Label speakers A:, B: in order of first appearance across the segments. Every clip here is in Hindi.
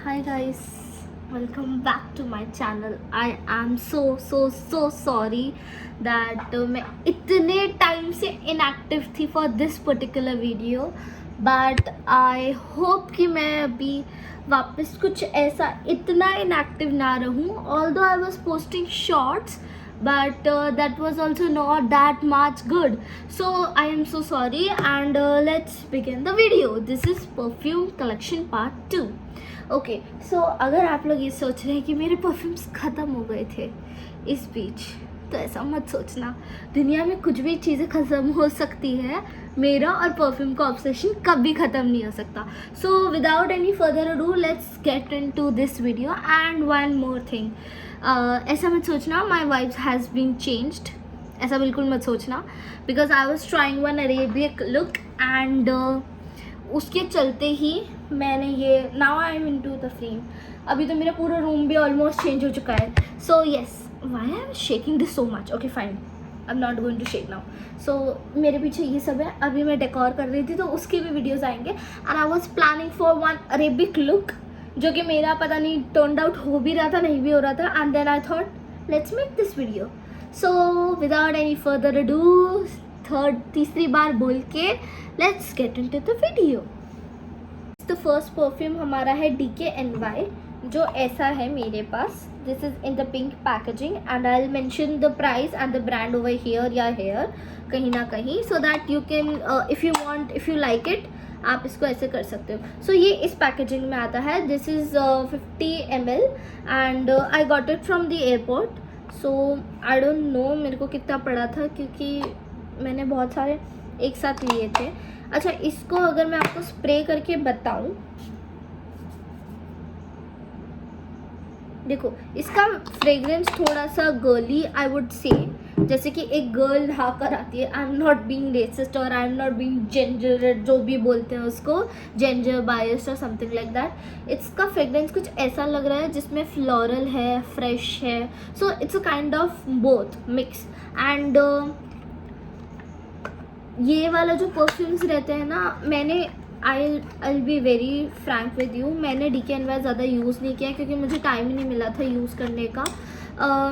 A: Hi guys, welcome back to my channel. I am so sorry that मैं इतने टाइम से inactive थी for this particular video, but I hope कि मैं अभी वापस कुछ ऐसा इतना inactive ना रहूँ. Although I was posting shorts, but that was also not that much good, so I am so sorry. And let's begin the video. This is perfume collection part 2. Okay so अगर आप लोग ये सोच रहे हैं कि मेरे परफ्यूम्स ख़त्म हो गए थे इस बीच, तो ऐसा मत सोचना. दुनिया में कुछ भी चीज़ें ख़त्म हो सकती है, मेरा और परफ्यूम का ऑब्सेशन कभी ख़त्म नहीं हो सकता. सो without any further ado let's get into this video. And one more thing, ऐसा मत सोचना माई वाइब्स हैज़ बीन चेंज्ड. ऐसा बिल्कुल मत सोचना, because I was trying one Arabic look and उसके चलते ही मैंने ये now I am into the frame. अभी तो मेरा पूरा रूम भी ऑलमोस्ट चेंज हो चुका है. So yes, why I am shaking this so much. Okay fine, I am not going to shake now. सो मेरे पीछे ये सब है. अभी मैं डेकोर कर रही थी तो उसके भी वीडियोज़ आएंगे. And I was planning for one Arabic look, जो कि मेरा पता नहीं टर्न आउट हो भी रहा था नहीं भी हो रहा था. And then I thought let's make this video. So without any further ado, तीसरी बार बोल के let's get into the video. The first perfume हमारा है DKNY, जो ऐसा है मेरे पास. This is in the pink packaging and I will mention the price and the brand over here या हेयर कहीं ना कहीं, so that you can if you like it आप इसको ऐसे कर सकते हो. सो ये इस पैकेजिंग में आता है. This is 50 ml and I got it from the airport. So I don't no मेरे को कितना पड़ा था, क्योंकि मैंने बहुत सारे एक साथ लिए थे. अच्छा, इसको अगर मैं आपको स्प्रे करके बताऊं, देखो इसका फ्रेग्रेंस थोड़ा सा गर्ली आई वुड से, जैसे कि एक गर्ल नहा कर आती है. I am not being racist और I am not being gender, जो भी बोलते हैं उसको, जेंडर बायस्ड और समथिंग लाइक दैट. इसका फ्रेग्रेंस कुछ ऐसा लग रहा है जिसमें फ्लोरल है, फ्रेश है. So it's a kind of both mix. And ये वाला जो परफ्यूम्स रहते हैं ना, मैंने I be very frank with you, मैंने DKNY ज़्यादा यूज़ नहीं किया क्योंकि मुझे टाइम ही नहीं मिला था यूज़ करने का.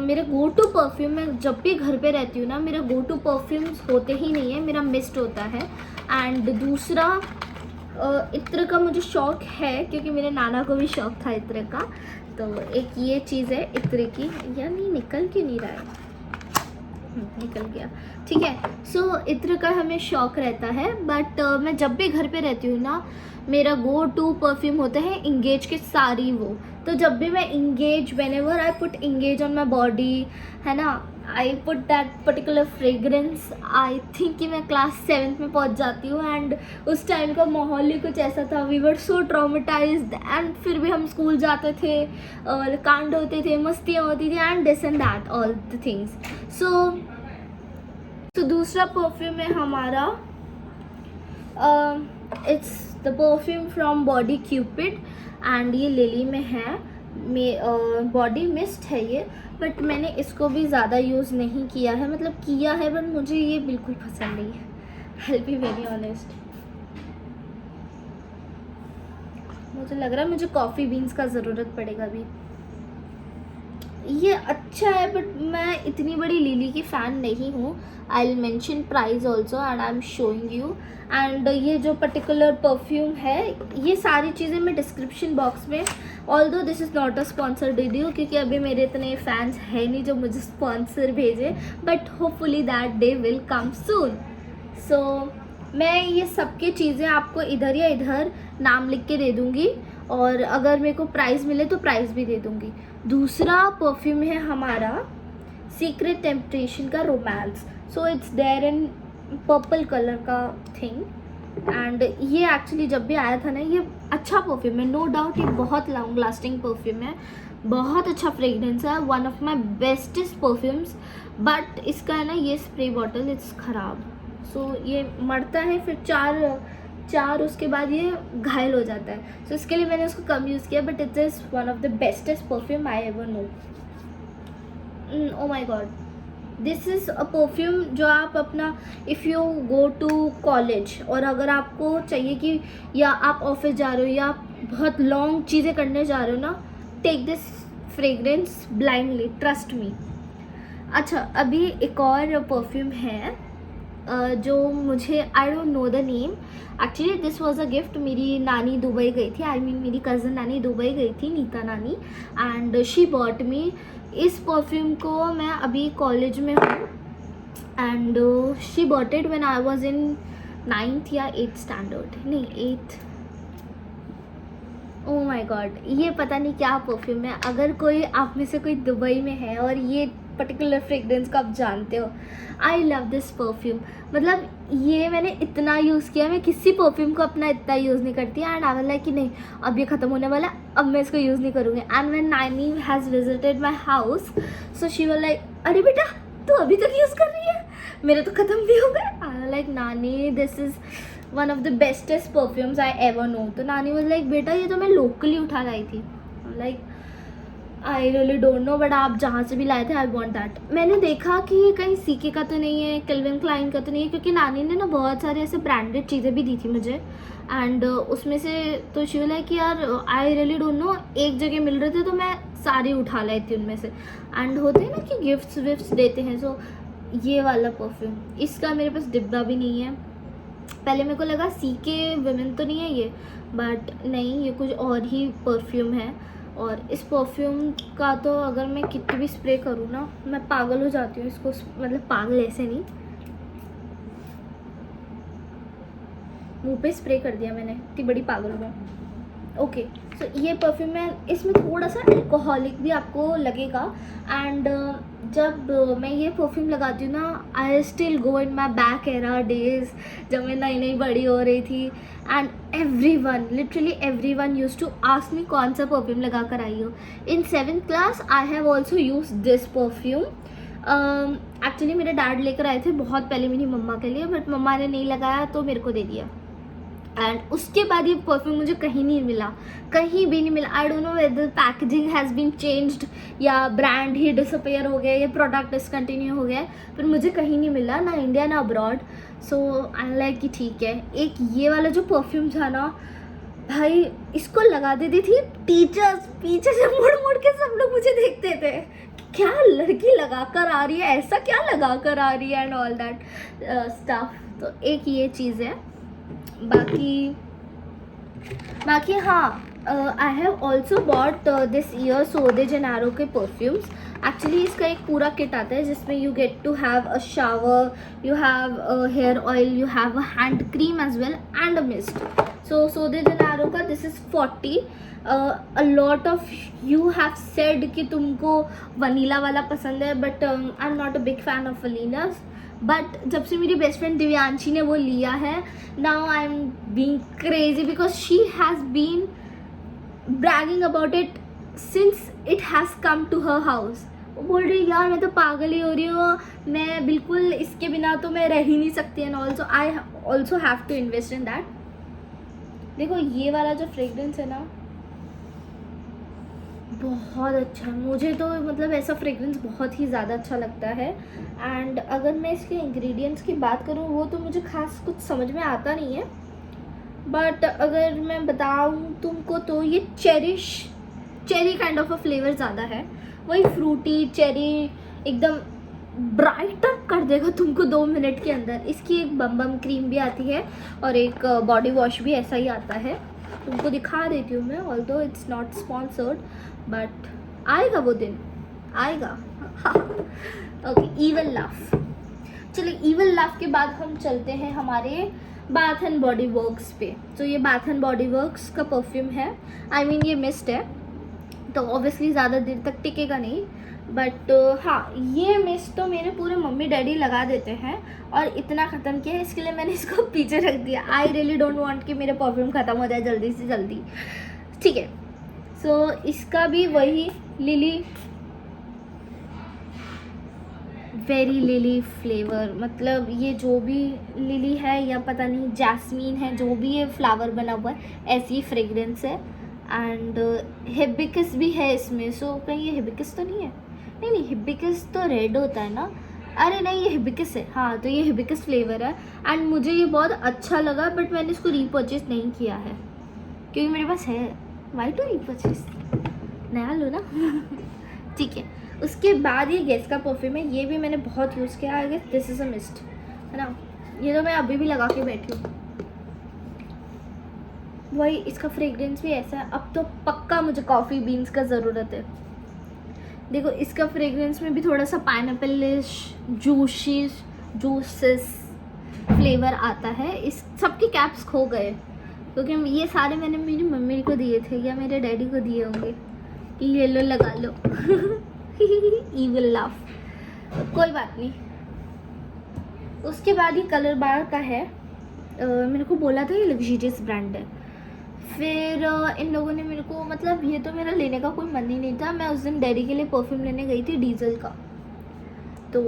A: मेरे गो टू परफ्यूम, मैं जब भी घर पे रहती हूँ ना, मेरा गो टू परफ्यूम्स होते ही नहीं है, मेरा मिस्ट होता है. एंड दूसरा, इत्र का मुझे शौक़ है क्योंकि मेरे नाना को भी शौक़ था इत्र का. तो एक ये चीज़ है इत्र की. या नहीं, निकल क्यों नहीं रहा है, निकल गया, ठीक है. सो इत्र का हमें शौक़ रहता है. बट मैं जब भी घर पे रहती हूँ ना, मेरा गो टू परफ्यूम होता है इंगेज के सारी वो. तो जब भी मैं engage, when ever I put engage on my body, है ना, I put that particular fragrance. I think कि मैं क्लास 7th में पहुँच जाती हूँ. एंड उस टाइम का माहौल ही कुछ ऐसा था, we were so traumatised. And फिर भी हम स्कूल जाते थे और कांड होते थे, मस्तियाँ होती थी and this and that all the things. सो दूसरा परफ्यूम है हमारा, it's the perfume from body cupid and ये लिली में है. बॉडी मिस्ट है ये, बट मैंने इसको भी ज़्यादा यूज़ नहीं किया है. मतलब किया है बट मुझे ये बिल्कुल पसंद नहीं है. आई बी वेरी ऑनेस्ट. मुझे लग रहा है मुझे कॉफ़ी बीन्स का ज़रूरत पड़ेगा अभी. ये अच्छा है बट मैं इतनी बड़ी लिली की फ़ैन नहीं हूँ. आई will mention price also and I am showing you. And ये जो पर्टिकुलर परफ्यूम है, ये सारी चीज़ें मैं डिस्क्रिप्शन बॉक्स में, although this is not a sponsored video क्योंकि अभी मेरे इतने फैंस हैं नहीं जो मुझे स्पॉन्सर भेजे, but hopefully that day will come soon. So मैं ये सबके चीज़ें आपको इधर या इधर नाम लिख के दे दूँगी, और अगर मेरे को प्राइस मिले तो प्राइस भी दे दूँगी. दूसरा परफ्यूम है हमारा सीक्रेट टेम्पटेशन का romance. So it's there in purple colour का थिंग. एंड ये एक्चुअली जब भी आया था ना, ये अच्छा परफ्यूम है, नो डाउट. ये बहुत लॉन्ग लास्टिंग परफ्यूम है, बहुत अच्छा फ्रेगरेंस है, one of my bestest perfumes. But इसका है ना ये स्प्रे बॉटल इट्स ख़राब. सो ये मरता है, फिर चार उसके बाद ये घायल हो जाता है. सो इसके लिए मैंने उसको कम यूज़ किया. But it is one of the bestest perfume I ever know. Oh my God, this is a perfume जो आप अपना, if you go to college और अगर आपको चाहिए कि, या आप ऑफिस जा रहे हो या आप बहुत लॉन्ग चीज़ें करने जा रहे हो ना, take this fragrance blindly, trust me. अच्छा, अभी एक और परफ्यूम है जो मुझे, I don't know the name actually, this was a gift. मेरी नानी दुबई गई थी, आई मीन मेरी कज़न नानी दुबई गई थी, नीता नानी, एंड शी बॉट मी। इस परफ्यूम को मैं अभी कॉलेज में हूँ, and she bought it when I was in 9th या 8th स्टैंडर्ड, नहीं 8th। ओह माय गॉड, ये पता नहीं क्या परफ्यूम है। अगर कोई आप में से कोई दुबई में है और ये पर्टिकुलर फ्रेग्रेंस को आप जानते हो, आई लव दिस परफ्यूम। मतलब ये मैंने इतना यूज़ किया, मैं किसी परफ्यूम को अपना इतना यूज़ नहीं करती, एंड आई वाज लाइक कि नहीं अब ये ख़त्म होने वाला, अब मैं इसको यूज़ नहीं करूँगी। एंड व्हेन नानी has visited my house, so she was like, अरे बेटा तू अभी तक यूज़ कर रही है, मेरे तो ख़त्म भी हो गए। I was like nani this is one of the bestest perfumes I ever know. तो नानी वाज लाइक बेटा ये तो मैं लोकली उठा लाई थी। Like I really don't know, but आप जहाँ से भी लाए थे आई वॉन्ट दैट। मैंने देखा कि ये कहीं सीके का तो नहीं है, केल्विन क्लाइन का तो नहीं है, क्योंकि नानी ने ना बहुत सारे ऐसे ब्रांडेड चीज़ें भी दी थी मुझे, एंड उसमें से तो शी वाज लाइक कि यार आई रियली डोंट नो, एक जगह मिल रहे थे तो मैं सारी उठा लाई थी उनमें से। एंड होते हैं ना कि गिफ्ट्स विफ्ट्स देते हैं, सो ये वाला परफ्यूम, इसका मेरे पास डिब्बा भी नहीं है। पहले मेरे को लगा सीके विमेन तो नहीं है ये, बट नहीं, ये कुछ और ही परफ्यूम है। और इस परफ्यूम का तो अगर मैं कितनी भी स्प्रे करूँ ना, मैं पागल हो जाती हूँ इसको, मतलब पागल ऐसे नहीं, मुंह पे स्प्रे कर दिया मैंने, इतनी बड़ी पागल हूँ। ओके, सो ये परफ्यूम है, इसमें थोड़ा सा अल्कोहलिक भी आपको लगेगा। एंड जब मैं ये परफ्यूम लगाती हूँ ना, I still go in my back era days, जब मैं नई नई बड़ी हो रही थी, and everyone, literally everyone used to ask me कौन सा परफ्यूम लगा कर आई हो। In 7th class I have also use this perfume. Actually मेरे डैड लेकर आए थे बहुत पहले मेरी मम्मा के लिए, बट मम्मा ने नहीं लगाया तो मेरे को दे दिया। एंड उसके बाद ये परफ्यूम मुझे कहीं नहीं मिला, कहीं भी नहीं मिला। I don't know whether packaging has been changed या ब्रांड ही डिसअपेयर हो गया या प्रोडक्ट डिसकंटिन्यू हो गया, पर मुझे कहीं नहीं मिला, ना इंडिया ना अब्रॉड। सो आई लाइक कि ठीक है। एक ये वाला जो परफ्यूम था ना भाई, इसको लगा देती थी टीचर्स, पीछे से मुड़ मुड़ के सब लोग मुझे देखते थे, क्या लड़की लगा कर आ रही है, ऐसा क्या लगा कर आ रही है, एंड ऑल दैट स्टफ। तो एक ये चीज़ है। बाकी हाँ, I have also bought this year Sol de Janeiro के परफ्यूम्स। एक्चुअली इसका एक पूरा किट आता है जिसमें you get to have a shower, you have hair oil, you have a hand cream as well and a mist. So de Janeiro का this is 40। A lot of you have said कि तुमको वनीला वाला पसंद है, but I am not a big fan of वनीलास। But जब से मेरी बेस्ट फ्रेंड दिव्यांशी ने वो लिया है, now I am being crazy because she has been bragging about it since it has come to her house. वो बोल रही यार मैं तो पागल ही हो रही हूँ, मैं बिल्कुल इसके बिना तो मैं रह ही नहीं सकती, and also I also have to invest in that. देखो ये वाला जो फ्रेग्रेंस है ना बहुत अच्छा है, मुझे तो मतलब ऐसा फ्रेग्रेंस बहुत ही ज़्यादा अच्छा लगता है। एंड अगर मैं इसके इंग्रेडिएंट्स की बात करूँ वो तो मुझे खास कुछ समझ में आता नहीं है, बट अगर मैं बताऊँ तुमको तो ये cherry kind of a flavour ज़्यादा है, वही फ्रूटी चेरी एकदम ब्राइट अप कर देगा तुमको 2 मिनट के अंदर। इसकी एक बम बम क्रीम भी आती है और एक बॉडी वॉश भी ऐसा ही आता है, तुमको दिखा देती हूँ मैं, although it's not sponsored, but आएगा वो दिन, आएगा। Okay, evil love. चलिए इविल लव के बाद हम चलते हैं हमारे बाथ एंड बॉडी वर्क्स पे। तो ये बाथ एंड बॉडी वर्क्स का परफ्यूम है, आई मीन ये मिस्ट है तो ऑब्वियसली ज़्यादा देर तक टिकेगा नहीं, बट हाँ ये मिस्ट तो मेरे पूरे मम्मी डैडी लगा देते हैं और इतना ख़त्म किया है, इसके लिए मैंने इसको पीछे रख दिया। आई रियली डोंट वांट कि मेरा परफ्यूम ख़त्म हो जाए जल्दी से जल्दी, ठीक है। सो इसका भी वही लिली, वेरी लिली फ्लेवर, मतलब ये जो भी लिली है या पता नहीं जैस्मीन है, जो भी ये फ्लावर बना हुआ है ऐसी फ्रेग्रेंस है। एंड हिबिस्कस भी है इसमें, सो कहीं ये हिबिस्कस तो नहीं है? नहीं, हिबिस्कस तो रेड होता है ना, अरे नहीं ये हिबिस्कस है, हाँ तो ये हिबिस्कस फ्लेवर है। एंड मुझे ये बहुत अच्छा लगा, बट मैंने इसको रीपर्चेस नहीं किया है। क्योंकि मेरे पास है। वाई टू रीपर्चेस, नया लो ना। ठीक है, उसके बाद ये गेस का परफ्यूम है, ये भी मैंने बहुत यूज़ किया है। Guess this is a mist, है ना। ये तो मैं अभी भी लगा के बैठी हूँ। वही इसका फ्रेग्रेंस भी ऐसा है। अब तो पक्का मुझे कॉफ़ी बीन्स का ज़रूरत है। देखो इसका फ्रेग्रेंस में भी थोड़ा सा पाइनएप्पलिश जूसेस फ्लेवर आता है। इस सबके कैप्स खो गए क्योंकि ये सारे मैंने मेरी मम्मी को दिए थे या मेरे डैडी को दिए होंगे कि ये लो लगा लो। ईविल लाफ, कोई बात नहीं। उसके बाद ये कलर बार का है। मेरे को बोला था ये लग्जरियस ब्रांड है। फिर इन लोगों ने मेरे को, मतलब ये तो मेरा लेने का कोई मन ही नहीं था। मैं उस दिन डैडी के लिए परफ्यूम लेने गई थी डीजल का, तो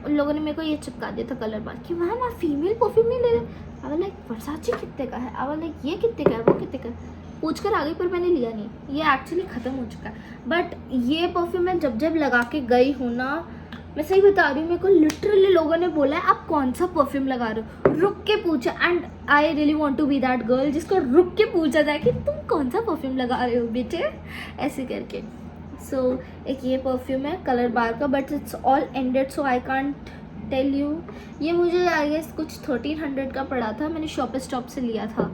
A: उन लोगों ने मेरे को ये चिपका दिया था कलर बार कि मैम आप फीमेल परफ्यूम नहीं ले रहे। अब लाइक वर्साचे कितने का है, अब लाइक ये कितने का है, वो कितने का है, पूछ कर आ गई, पर मैंने लिया नहीं। ये एक्चुअली ख़त्म हो चुका है। बट ये परफ्यूम मैं जब जब लगा के गई हूँ ना, मैं सही बता रही हूँ, मेरे को लिटरली लोगों ने बोला है आप कौन सा परफ्यूम लगा रहे हो, रुक के पूछा। And I really want to be that girl जिसको रुक के पूछा जाए कि तुम कौन सा परफ्यूम लगा रहे हो बेटे, ऐसे करके। सो एक ये परफ्यूम है कलर बार का, but it's all ended so I can't tell you. ये मुझे आई गेस कुछ 1300 का पड़ा था, मैंने शॉप स्टॉप से लिया था।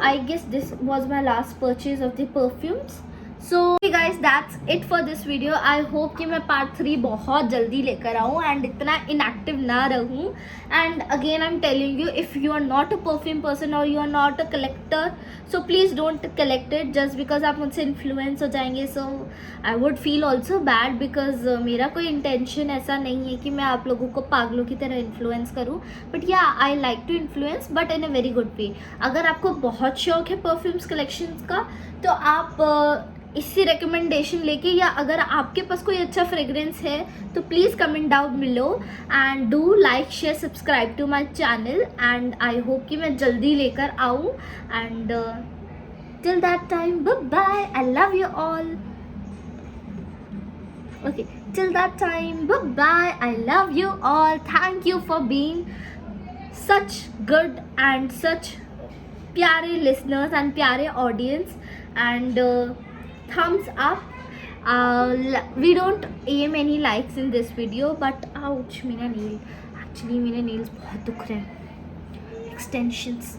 A: I guess this was my last purchase of the perfumes. So guys that's it for this video. I hope कि मैं पार्ट 3 बहुत जल्दी लेकर आऊँ एंड इतना इनएक्टिव ना रहूँ। And again I am telling you, if you are not a perfume person और you are not a collector, so please don't collect it just because आप मुझसे इन्फ्लुएंस हो जाएंगे। So I would feel also bad because मेरा कोई इंटेंशन ऐसा नहीं है कि मैं आप लोगों को पागलों की तरह इन्फ्लुएंस करूँ। बट या I like to influence, but in a very good way. अगर आपको बहुत शौक है परफ्यूम्स कलेक्शंस का, तो आप इससे रिकमेंडेशन लेके, या अगर आपके पास कोई अच्छा फ्रेग्रेंस है तो please comment down below and do like share subscribe to my channel. And I hope कि मैं जल्दी लेकर आऊँ। And till that time bye bye, I love you all. okay, till that time bye bye, I love you all. Thank you for being such good and such प्यारे listeners and प्यारे audience. And thumbs up. We don't aim any likes in this video, but ouch, मेरा nail, actually मेरे nails बहुत दुख रहे हैं, extensions.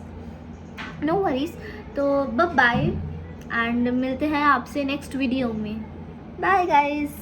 A: No worries. तो bye bye and मिलते हैं आपसे next video में. Bye guys.